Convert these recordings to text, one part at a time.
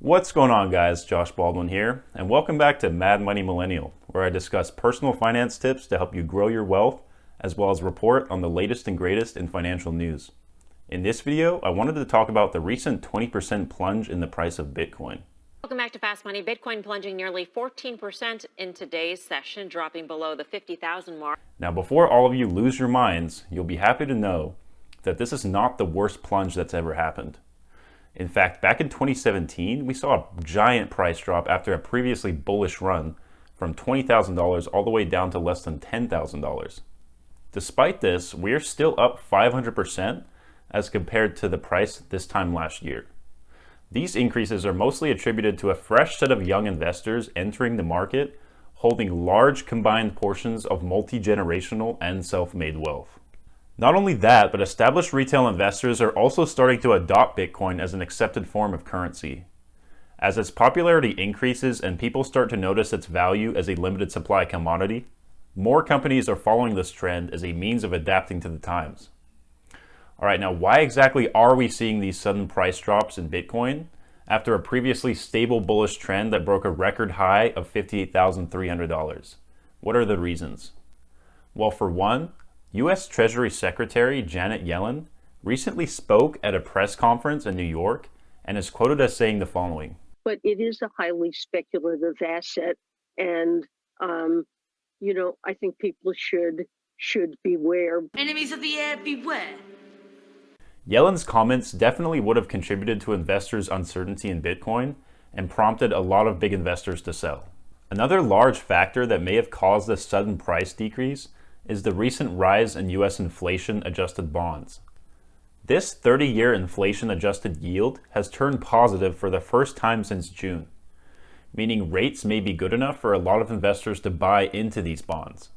What's going on, guys? Josh Baldwin here, and welcome back to Mad Money Millennial, where I discuss personal finance tips to help you grow your wealth, as well as report on the latest and greatest in financial news. In this video, I wanted to talk about the recent 20% plunge in the price of Bitcoin. Welcome back to Fast Money. Bitcoin plunging nearly 14% in today's session, dropping below the 50,000 mark. Now, before all of you lose your minds, you'll be happy to know that this is not the worst plunge that's ever happened. In fact, back in 2017, we saw a giant price drop after a previously bullish run from $20,000 all the way down to less than $10,000. Despite this, we're still up 500% as compared to the price this time last year. These increases are mostly attributed to a fresh set of young investors entering the market, holding large combined portions of multi-generational and self-made wealth. Not only that, but established retail investors are also starting to adopt Bitcoin as an accepted form of currency. As its popularity increases and people start to notice its value as a limited supply commodity, more companies are following this trend as a means of adapting to the times. All right, now why exactly are we seeing these sudden price drops in Bitcoin after a previously stable bullish trend that broke a record high of $58,300? What are the reasons? Well, for one, U.S. Treasury Secretary Janet Yellen recently spoke at a press conference in New York and is quoted as saying the following. But it is a highly speculative asset, and I think people should beware. Enemies of the air, beware. Yellen's comments definitely would have contributed to investors' uncertainty in Bitcoin and prompted a lot of big investors to sell. Another large factor that may have caused this sudden price decrease is the recent rise in U.S. inflation-adjusted bonds. This 30-year inflation-adjusted yield has turned positive for the first time since June, meaning rates may be good enough for a lot of investors to buy into these bonds.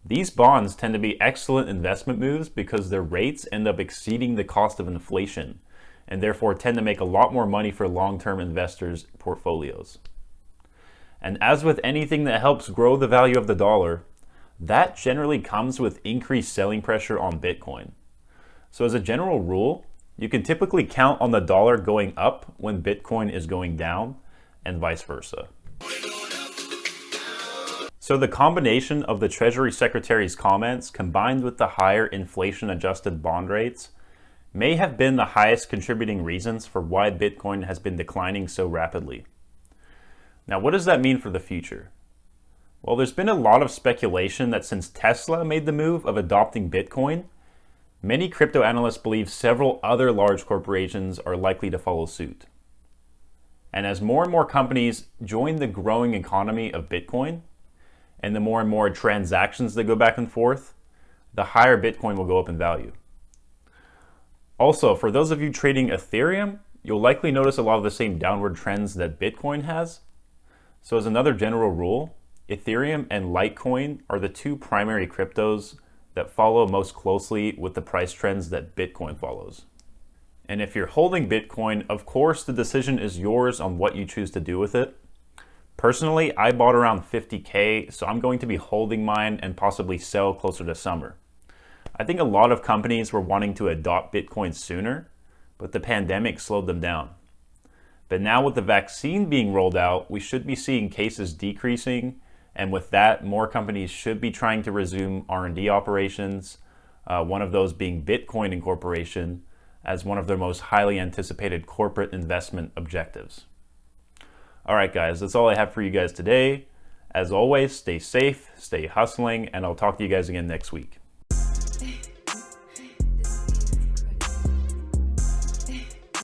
These bonds tend to be excellent investment moves because their rates end up exceeding the cost of inflation, and therefore tend to make a lot more money for long-term investors' portfolios. And as with anything that helps grow the value of the dollar, that generally comes with increased selling pressure on Bitcoin. So as a general rule, you can typically count on the dollar going up when Bitcoin is going down, and vice versa. So the combination of the Treasury Secretary's comments combined with the higher inflation-adjusted bond rates may have been the highest contributing reasons for why Bitcoin has been declining so rapidly. Now, what does that mean for the future? Well, there's been a lot of speculation that since Tesla made the move of adopting Bitcoin, many crypto analysts believe several other large corporations are likely to follow suit. And as more and more companies join the growing economy of Bitcoin, and the more and more transactions that go back and forth, the higher Bitcoin will go up in value. Also, for those of you trading Ethereum, you'll likely notice a lot of the same downward trends that Bitcoin has. So as another general rule, Ethereum and Litecoin are the two primary cryptos that follow most closely with the price trends that Bitcoin follows. And if you're holding Bitcoin, of course, the decision is yours on what you choose to do with it. Personally, I bought around 50K, so I'm going to be holding mine and possibly sell closer to summer. I think a lot of companies were wanting to adopt Bitcoin sooner, but the pandemic slowed them down. But now with the vaccine being rolled out, we should be seeing cases decreasing, and with that, more companies should be trying to resume R&D operations, one of those being Bitcoin Incorporation, as one of their most highly anticipated corporate investment objectives. All right, guys, that's all I have for you guys today. As always, stay safe, stay hustling, and I'll talk to you guys again next week.